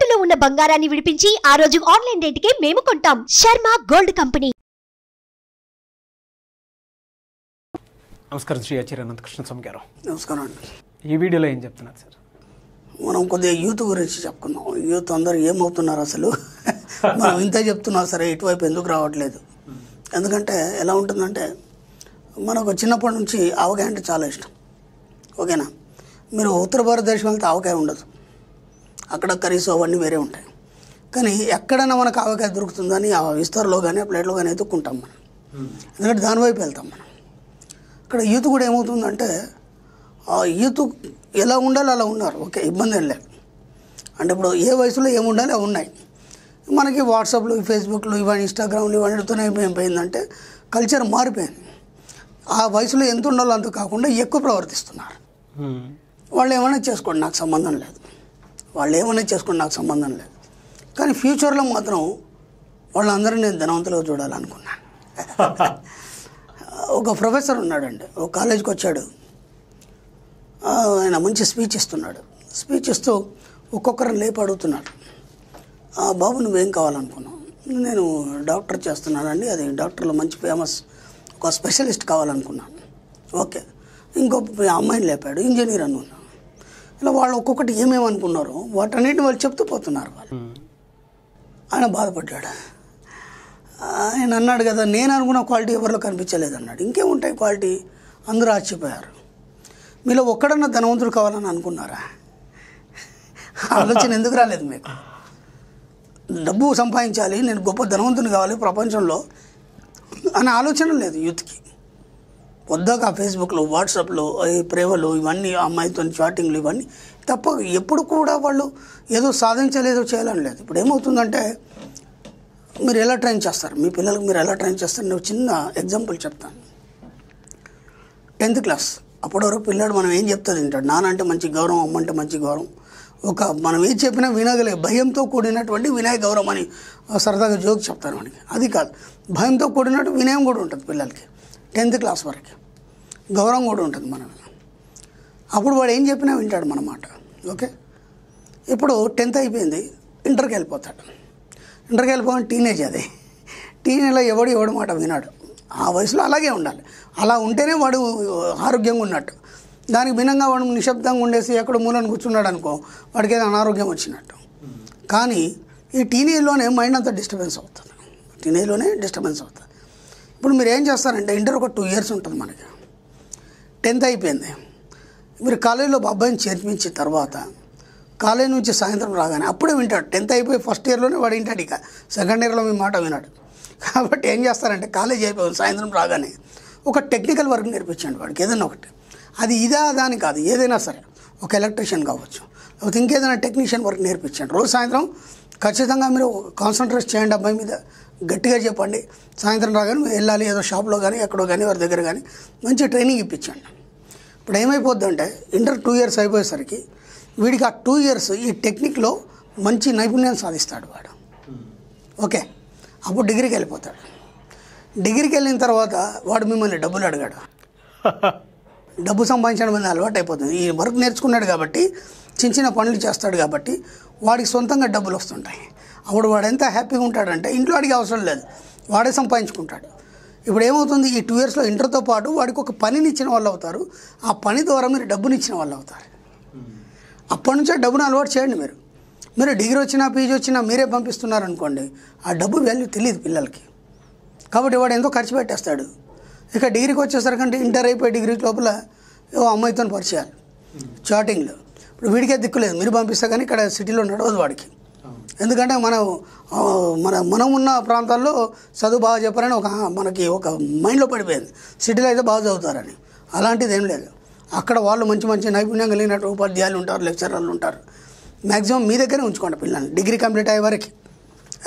తాకట్టులో ఉన్న బంగారాన్ని విడిపించి ఆ రోజు ఆన్లైన్ రేటుకే మేము కొంటాం. Sharma gold company. నమస్కారం శ్రీ ఆచార్య అనంతకృష్ణ స్వామి గారు. నమస్కారం అండి. ఈ వీడియోలో ఏం చెప్తున్నారు సార్? మనం కొద్దిగా యూత్ గురించి చెప్పుకుందాం. యూత్ అందరూ ఏమవుతున్నారు అసలు? మనం ఇంత చెప్తున్నా సరే ఇటువైపు ఎందుకు రావట్లేదు? ఎందుకంటే ఎలా ఉంటుందంటే మనకు చిన్నప్పటి నుంచి ఆవకాయ అంటే చాలా ఇష్టం. ఓకేనా? మీరు ఉత్తర భారతదేశం వెళ్తే ఆవకాయ ఉండదు, అక్కడ కర్రీస్ అవన్నీ వేరే ఉంటాయి. కానీ ఎక్కడైనా మనకు ఆవకాయ దొరుకుతుందని ఆ విస్తారలో కానీ ఆ ప్లేట్లో కానీ ఎత్తుక్కుంటాం మనం, ఎందుకంటే దానివైపు వెళ్తాం మనం. ఇక్కడ యూత్ కూడా ఏమవుతుందంటే యూత్ ఎలా ఉండాలి అలా ఉన్నారు. ఓకే, ఇబ్బంది ఏం లేదు. అంటే ఇప్పుడు ఏ వయసులో ఏముండాలి అవి ఉన్నాయి. మనకి వాట్సాప్లు, ఫేస్బుక్లు, ఇవన్నీ ఇన్స్టాగ్రామ్లు ఇవన్నీతోనే ఏమైపోయిందంటే కల్చర్ మారిపోయింది. ఆ వయసులో ఎంత ఉండాలో అంత కాకుండా ఎక్కువ ప్రవర్తిస్తున్నారు. వాళ్ళు ఏమైనా చేసుకోండి, నాకు సంబంధం లేదు. వాళ్ళు ఏమైనా చేసుకోండి, నాకు సంబంధం లేదు. కానీ ఫ్యూచర్లో మాత్రం వాళ్ళందరినీ నేను ధనవంతులుగా చూడాలనుకున్నాను. ఒక ప్రొఫెసర్ ఉన్నాడండి, ఒక కాలేజీకి వచ్చాడు. ఆయన మంచి స్పీచ్ ఇస్తున్నాడు. స్పీచ్ ఇస్తూ ఒక్కొక్కరిని లేపి అడుగుతున్నాడు, బాబు నువ్వేం కావాలనుకున్నావు? నేను డాక్టర్ చేస్తున్నానండి, అది డాక్టర్లో మంచి ఫేమస్ ఒక స్పెషలిస్ట్ కావాలనుకున్నాను. ఓకే, ఇంకో అమ్మాయిని లేపాడు, ఇంజనీర్ అనుకున్నాను. ఇలా వాళ్ళు ఒక్కొక్కటి ఏమేమి అనుకున్నారో వాటన్నిటిని వాళ్ళు చెప్తూ పోతున్నారు. వాళ్ళు ఆయన బాధపడ్డాడు. ఆయన అన్నాడు కదా, నేను అనుకున్న క్వాలిటీ ఎవరిలో కనిపించలేదు అన్నాడు. ఇంకేముంటాయి క్వాలిటీ? అందరూ ఆశ్చర్యపోయారు. మీలో ఒక్కడన్నా ధనవంతుడు కావాలని అనుకున్నారా? ఆలోచన ఎందుకు రాలేదు మీకు? డబ్బు సంపాదించాలి, నేను గొప్ప ధనవంతుని కావాలి ప్రపంచంలో అనే ఆలోచన లేదు యూత్కి. పొద్దాక ఫేస్బుక్లో, వాట్సాప్లో ఈ ప్రేమలు ఇవన్నీ, అమ్మాయితో చాటింగ్లు ఇవన్నీ తప్ప ఎప్పుడు కూడా వాళ్ళు ఏదో సాధించలేదో చేయాలని లేదు. ఇప్పుడు ఏమవుతుందంటే మీరు ఎలా ట్రైన్ చేస్తారు, మీ పిల్లలకు మీరు ఎలా ట్రైన్ చేస్తారు? నేను చిన్న ఎగ్జాంపుల్ చెప్తాను. 10th క్లాస్ అప్పటి వరకు పిల్లాడు మనం ఏం చెప్తే తింటాడు. నాన్న అంటే మంచి గౌరవం, అమ్మ అంటే మంచి గౌరవం, ఒక మనం ఏం చెప్పినా వినగలే భయంతో కూడినటువంటి వినయ గౌరవం అని సరదాగా జోక్ చెప్తాను మనకి. అది కాదు, భయంతో కూడినట్టు వినయం కూడా ఉంటుంది పిల్లలకి. 10th క్లాస్ వరకు గౌరవం కూడా ఉంటుంది మనం. అప్పుడు వాడు ఏం చెప్పినా వింటాడు మన మాట. ఓకే, ఇప్పుడు 10th అయిపోయింది, ఇంటర్కి వెళ్ళిపోతాడు. ఇంటర్కి వెళ్ళిపోవడం టీనేజ్. అది టీనేజ్లో ఎవడు మాట వినాడు. ఆ వయసులో అలాగే ఉండాలి. అలా ఉంటేనే వాడు ఆరోగ్యంగా ఉన్నట్టు. దానికి భిన్నంగా వాడు నిశ్శబ్దంగా ఉండేసి ఎక్కడ మూలను కూర్చున్నాడు అనుకో, వాడికి ఏదో అనారోగ్యం వచ్చినట్టు. కానీ ఈ టీనేజ్లోనే మైండ్ అంతా డిస్టర్బెన్స్ అవుతుంది. టీనేజ్లోనే డిస్టర్బెన్స్ అవుతుంది. ఇప్పుడు మీరు ఏం చేస్తారంటే ఇంటర్ ఒక 2 years ఉంటుంది మనకి. 10th అయిపోయింది, మీరు కాలేజీలో అబ్బాయిని చేర్పించిన తర్వాత కాలేజీ నుంచి సాయంత్రం రాగానే అప్పుడే వింటాడు. 10th అయిపోయి ఫస్ట్ ఇయర్లోనే వాడు వింటాడు. ఇక సెకండ్ ఇయర్లో మీ మాట వినాడు. కాబట్టి ఏం చేస్తారంటే కాలేజీ అయిపోయింది సాయంత్రం రాగానే ఒక టెక్నికల్ వర్క్ నేర్పించండి వాడికి, ఏదైనా ఒకటి. అది ఇదా దాని కాదు, ఏదైనా సరే, ఒక ఎలక్ట్రీషియన్ కావచ్చు, లేకపోతే ఇంకేదైనా టెక్నీషియన్ వర్క్ నేర్పించండి. రోజు సాయంత్రం ఖచ్చితంగా మీరు కాన్సన్ట్రేట్ చేయండి అబ్బాయి మీద, గట్టిగా చెప్పండి. సాయంత్రం రాగానే వెళ్ళాలి, ఏదో షాప్లో కానీ ఎక్కడో కానీ వారి దగ్గర కానీ మంచి ట్రైనింగ్ ఇప్పించండి. ఇప్పుడు ఏమైపోద్దంటే ఇంటర్ 2 years అయిపోయేసరికి వీడికి ఆ 2 years ఈ టెక్నిక్లో మంచి నైపుణ్యం సాధిస్తాడు వాడు. ఓకే, అప్పుడు డిగ్రీకి వెళ్ళిపోతాడు. డిగ్రీకి వెళ్ళిన తర్వాత వాడు మిమ్మల్ని డబ్బులు అడిగాడు. డబ్బు సంపాదించడం అనేది అలవాటు అయిపోతుంది. ఈ వర్క్ నేర్చుకున్నాడు కాబట్టి, చిన్న చిన్న పనులు చేస్తాడు కాబట్టి వాడికి సొంతంగా డబ్బులు వస్తుంటాయి. అప్పుడు వాడు ఎంత హ్యాపీగా ఉంటాడంటే ఇంట్లో అడిగే అవసరం లేదు, వాడే సంపాదించుకుంటాడు. ఇప్పుడు ఏమవుతుంది, ఈ 2 yearsలో ఇంటర్తో పాటు వాడికి ఒక పనిని ఇచ్చిన వాళ్ళు అవుతారు. ఆ పని ద్వారా మీరు డబ్బుని ఇచ్చిన వాళ్ళు అవుతారు. అప్పటి నుంచే డబ్బును అలవాటు చేయండి. మీరు డిగ్రీ వచ్చినా పీజీ వచ్చినా మీరే పంపిస్తున్నారనుకోండి, ఆ డబ్బు వాల్యూ తెలియదు పిల్లలకి. కాబట్టి వాడు ఎంతో ఖర్చు పెట్టేస్తాడు. ఇక డిగ్రీకి వచ్చేసరికంటే ఇంటర్ అయిపోయి డిగ్రీ లోపల అమ్మాయితో పరిచయాలు, చాటింగ్లు. ఇప్పుడు వీడికే దిక్కులేదు, మీరు పంపిస్తే కానీ ఇక్కడ సిటీలో నడవదు వాడికి. ఎందుకంటే మనం ఉన్న ప్రాంతాల్లో చదువు బాగా చెప్పారని మనకి ఒక మైండ్లో పడిపోయింది, సిటీలో అయితే బాగా చదువుతారని. అలాంటిది ఏం లేదు. అక్కడ వాళ్ళు మంచి మంచి నైపుణ్యం కలిగినట్టు ఉపాధ్యాయులు ఉంటారు, లెక్చరర్లు ఉంటారు. మ్యాక్సిమం మీ దగ్గరే ఉంచుకోండి పిల్లల్ని డిగ్రీ కంప్లీట్ అయ్యే వరకు.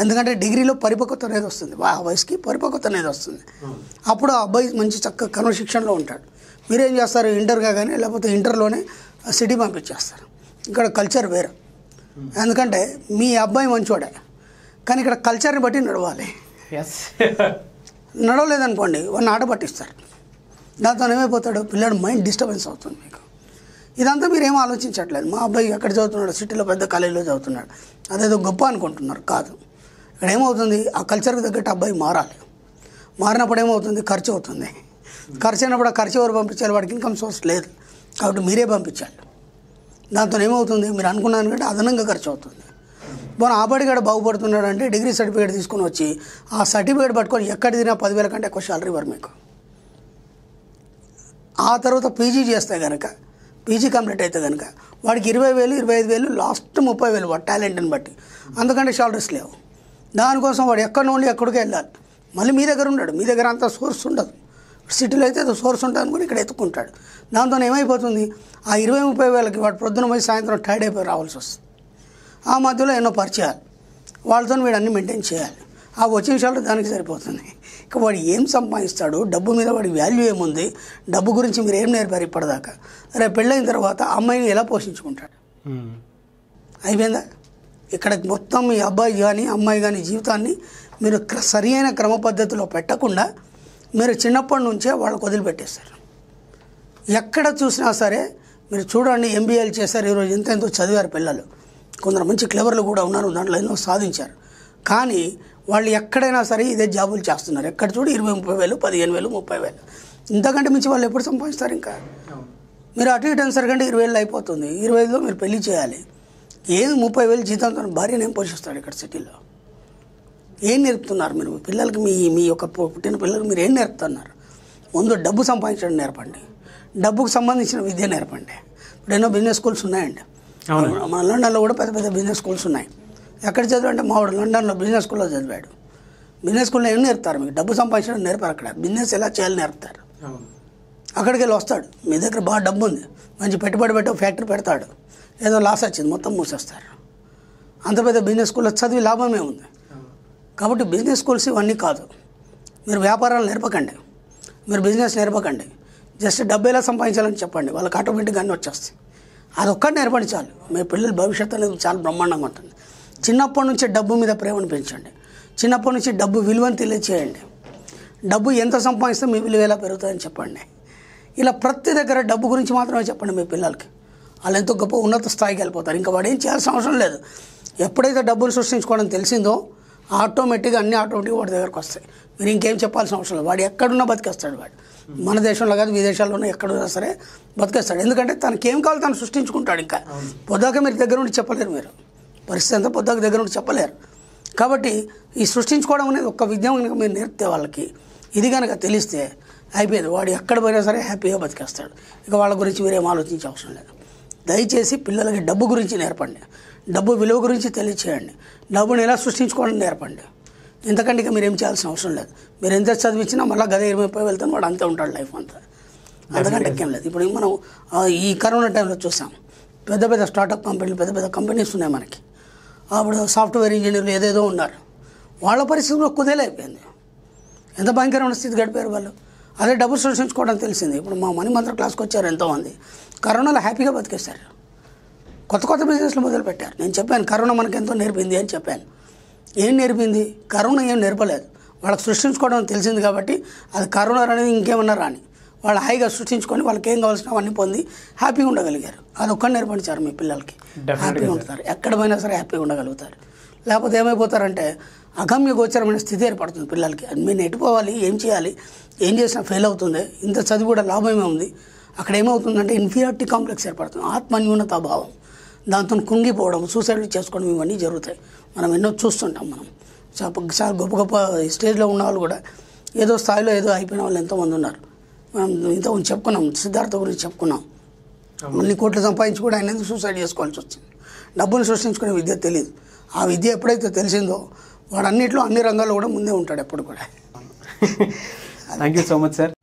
ఎందుకంటే డిగ్రీలో పరిపక్వత అనేది వస్తుంది, ఆ వయసుకి పరిపక్వత అనేది వస్తుంది. అప్పుడు ఆ అబ్బాయి మంచి చక్కగా క్రమశిక్షణలో ఉంటాడు. మీరేం చేస్తారు, ఇంటర్గా కానీ లేకపోతే ఇంటర్లోనే సిటీ పంపించేస్తారు. ఇక్కడ కల్చర్ వేరు. ఎందుకంటే మీ అబ్బాయి మంచోడే, కానీ ఇక్కడ కల్చర్ని బట్టి నడవాలి. నడవలేదనుకోండి వాడిని ఆట పట్టిస్తారు. దాంతో ఏమైపోతాడు, పిల్లడు మైండ్ డిస్టర్బెన్స్ అవుతుంది మీకు. ఇదంతా మీరు ఏం ఆలోచించట్లేదు. మా అబ్బాయి ఎక్కడ చదువుతున్నాడు, సిటీలో పెద్ద కాలేజీలో చదువుతున్నాడు, అదేదో గొప్ప అనుకుంటున్నారు. కాదు. ఇక్కడ ఏమవుతుంది, ఆ కల్చర్కి తగ్గట్టు అబ్బాయి మారాలి. మారినప్పుడు ఏమవుతుంది, ఖర్చు అవుతుంది. ఖర్చు అయినప్పుడు ఆ ఖర్చు ఎవరు పంపించాలి, వాడికి ఇన్కమ్ సోర్స్ లేదు కాబట్టి మీరే పంపించాలి. దాంతో ఏమవుతుంది, మీరు అనుకున్న దానికంటే అదనంగా ఖర్చు అవుతుంది. పోనీ ఆ బడిగాడు బాగుపడుతున్నాడు అంటే డిగ్రీ సర్టిఫికేట్ తీసుకొని వచ్చి ఆ సర్టిఫికేట్ పట్టుకొని ఎక్కడ తినా 10,000 కంటే ఎక్కువ శాలరీ ఇవ్వరు మీకు. ఆ తర్వాత పీజీ చేస్తే కనుక, పీజీ కంప్లీట్ అయితే కనుక వాడికి 20,000, 25,000, లాస్ట్ 30,000 వాడి టాలెంట్ని బట్టి. అందుకంటే శాలరీస్ లేవు. దానికోసం వాడు ఎక్కడ నుండి ఎక్కడికి వెళ్ళాలి. మళ్ళీ మీ దగ్గర ఉన్నాడు, మీ దగ్గర అంత సోర్స్ ఉండదు. సిటీలో అయితే ఏదో సోర్స్ ఉంటుంది అనుకుని ఇక్కడ ఎత్తుకుంటాడు. దాంతో ఏమైపోతుంది, ఆ 20,000-30,000కి వాడు పొద్దున పోయి సాయంత్రం టైర్డ్ అయిపోయి రావాల్సి వస్తుంది. ఆ మధ్యలో ఎన్నో పరిచయాలు, వాళ్ళతో వీడు అన్నీ మెయింటైన్ చేయాలి. ఆ వచ్చిన శాలరీ దానికి సరిపోతుంది. ఇక వాడు ఏం సంపాదిస్తాడు, డబ్బు మీద వాడి వాల్యూ ఏముంది, డబ్బు గురించి మీరు ఏం నేర్పారు ఇప్పటిదాకా, రేపు పెళ్ళైన తర్వాత అమ్మాయిని ఎలా పోషించుకుంటాడు. అయిపోయిందా? ఇక్కడ మొత్తం మీ అబ్బాయి కానీ అమ్మాయి కానీ జీవితాన్ని మీరు సరి అయిన క్రమ పద్ధతిలో పెట్టకుండా మీరు చిన్నప్పటి నుంచే వాళ్ళకు వదిలిపెట్టేస్తారు. ఎక్కడ చూసినా సరే మీరు చూడండి, ఎంబీఏలు చేశారు, ఈరోజు ఎంతెంతో చదివారు పిల్లలు, కొందరు మంచి క్లెవర్లు కూడా ఉన్నారు, దాంట్లో ఎన్నో సాధించారు. కానీ వాళ్ళు ఎక్కడైనా సరే ఇదే జాబులు చేస్తున్నారు. ఎక్కడ చూడు 20,000-30,000, 15,000, 30,000. ఇంతకంటే మించి వాళ్ళు ఎప్పుడు సంపాదిస్తారు? ఇంకా మీరు అటు ఇటు సరికంటే 20,000 అయిపోతుంది. 25లో మీరు పెళ్లి చేయాలి. ఏది 30,000 జీతంతో భార్యను ఏం పోషిస్తాడు ఇక్కడ సిటీలో? ఏం నేర్పుతున్నారు మీరు పిల్లలకి? మీ యొక్క పుట్టిన పిల్లలకి మీరు ఏం నేర్పుతున్నారు? ముందు డబ్బు సంపాదించడం నేర్పండి, డబ్బుకు సంబంధించిన విద్య నేర్పండి. ఇప్పుడు ఎన్నో బిజినెస్ స్కూల్స్ ఉన్నాయండి. మన లండన్లో కూడా పెద్ద పెద్ద బిజినెస్ స్కూల్స్ ఉన్నాయి. ఎక్కడ చదివాడంటే మావాడు లండన్లో బిజినెస్ స్కూల్లో చదివాడు. బిజినెస్ స్కూల్లో ఏం నేర్పుతారు మీకు? డబ్బు సంపాదించడం నేర్పారు. అక్కడ బిజినెస్ ఎలా చేయాలని నేర్పుతారు. అక్కడికి వెళ్ళి వస్తాడు, మీ దగ్గర బాగా డబ్బు ఉంది, మంచి పెట్టుబడి పెట్టి ఫ్యాక్టరీ పెడతాడు, ఏదో లాస్ వచ్చింది, మొత్తం మూసేస్తారు. అంత పెద్ద బిజినెస్ స్కూల్లో చదివి లాభమే ఉంది. కాబట్టి బిజినెస్ స్కూల్స్ ఇవన్నీ కాదు. మీరు వ్యాపారాలు నేర్పకండి, మీరు బిజినెస్ నేర్పకండి. జస్ట్ డబ్బు ఎలా సంపాదించాలని చెప్పండి, వాళ్ళకి ఆటోమేటిక్గా అన్నీ వచ్చేస్తాయి. అదొక్కటి నేర్పండి చాలు. మీ పిల్లల భవిష్యత్తు అనేది చాలా బ్రహ్మాండంగా ఉంటుంది. చిన్నప్పటి నుంచే డబ్బు మీద ప్రేమను పెంచండి. చిన్నప్పటి నుంచి డబ్బు విలువను తెలియచేయండి. డబ్బు ఎంత సంపాదిస్తే మీ విలువ ఎలా పెరుగుతుందని చెప్పండి. ఇలా ప్రతి దగ్గర డబ్బు గురించి మాత్రమే చెప్పండి మీ పిల్లలకి. వాళ్ళు ఎంతో గొప్ప ఉన్నత స్థాయికి వెళ్ళిపోతారు. ఇంకా వాడు ఏం చేయాల్సిన అవసరం లేదు. ఎప్పుడైతే డబ్బులు సృష్టించుకోవడం తెలిసిందో ఆటోమేటిక్గా అన్నీ ఆటోమేటిక్గా వాడి దగ్గరకు వస్తాయి. మీరు ఇంకేం చెప్పాల్సిన అవసరం లేదు. వాడు ఎక్కడున్నా బతికేస్తాడు. వాడు మన దేశంలో కాదు, విదేశాల్లోనే ఎక్కడున్నా సరే బతికేస్తాడు. ఎందుకంటే తనకి ఏం కావాలో తను సృష్టించుకుంటాడు. ఇంకా పొద్దాక మీరు దగ్గర నుండి చెప్పలేరు. మీరు పరిస్థితి అంతా పొద్దాక దగ్గర నుండి చెప్పలేరు. కాబట్టి ఈ సృష్టించుకోవడం అనేది ఒక విద్య కనుక మీరు నేర్పితే వాళ్ళకి, ఇది కనుక తెలిస్తే అయిపోయింది. వాడు ఎక్కడ పోయినా సరే హ్యాపీగా బతికేస్తాడు. ఇక వాళ్ళ గురించి మీరేం ఆలోచించే అవసరం లేదు. దయచేసి పిల్లలకి డబ్బు గురించి నేర్పండి, డబ్బు విలువ గురించి తెలియచేయండి, డబ్బుని ఎలా సృష్టించుకోవడం నేర్పండి. ఇంతకంటే ఇక మీరేం చేయాల్సిన అవసరం లేదు. మీరు ఎంత చదివించినా మళ్ళీ గదే 20 వెళ్తాను, వాడు అంతే ఉంటాడు లైఫ్ అంతా. అంతకంటే ఎక్కేం లేదు. ఇప్పుడు మనం ఈ కరోనా టైంలో చూసాం, పెద్ద పెద్ద స్టార్టప్ కంపెనీలు, పెద్ద పెద్ద కంపెనీస్ ఉన్నాయి మనకి. అప్పుడు సాఫ్ట్వేర్ ఇంజనీర్లు ఏదేదో ఉన్నారు. వాళ్ళ పరిస్థితుల్లో కుదేలైపోయింది. ఎంత భయంకరమైన స్థితి గడిపారు వాళ్ళు. అదే డబ్బు సృష్టించుకోవడం తెలిసింది. ఇప్పుడు మా మణిమంత్ర క్లాస్కి వచ్చారు ఎంతోమంది, కరోనాలో హ్యాపీగా బతికేస్తారు. కొత్త కొత్త బిజినెస్లు మొదలుపెట్టారు. నేను చెప్పాను కరోనా మనకు ఎంతో నేర్పింది అని చెప్పాను. ఏం నేర్పింది? కరోనా ఏం నేర్పలేదు. వాళ్ళకి సృష్టించుకోవడం తెలిసింది కాబట్టి అది కరోనా అనేది ఇంకేమన్నా రాని వాళ్ళు హాయిగా సృష్టించుకొని వాళ్ళకి ఏం కావాల్సిన అవన్నీ పొంది హ్యాపీగా ఉండగలిగారు. అది ఒక్కటి నేర్పించారు మీ పిల్లలకి, హ్యాపీగా ఉంటారు. ఎక్కడ పోయినా సరే హ్యాపీగా ఉండగలుగుతారు. లేకపోతే ఏమైపోతారంటే అగమ్య గోచరమైన స్థితి ఏర్పడుతుంది పిల్లలకి. మీరు ఎటుపోవాలి, ఏం చేయాలి, ఏం చేసినా ఫెయిల్ అవుతుంది, ఇంత చదివి కూడా లాభమే ఉంది. అక్కడ ఏమవుతుందంటే ఇన్ఫీరియారిటీ కాంప్లెక్స్ ఏర్పడుతుంది, ఆత్మన్యూనతాభావం, దాంతో కుంగిపోవడం, సూసైడ్ చేసుకోవడం, ఇవన్నీ జరుగుతాయి. మనం ఎన్నో చూస్తుంటాం. మనం చాలా గొప్ప గొప్ప స్టేజ్లో ఉన్న వాళ్ళు కూడా ఏదో స్థాయిలో ఏదో అయిపోయిన వాళ్ళు ఎంతోమంది ఉన్నారు. మనం ఇంతకుముందు చెప్పుకున్నాం, సిద్ధార్థ గురించి చెప్పుకున్నాం. అన్ని కోట్లు సంపాదించి కూడా ఆయన ఎందుకు సూసైడ్ చేసుకోవాల్సి వచ్చింది? డబ్బును సృష్టించుకునే విద్య తెలియదు. ఆ విద్య ఎప్పుడైతే తెలిసిందో వాడు అన్నింటిలో అన్ని రంగాల్లో కూడా ముందే ఉంటాడు ఎప్పుడు కూడా. Thank you so much sir.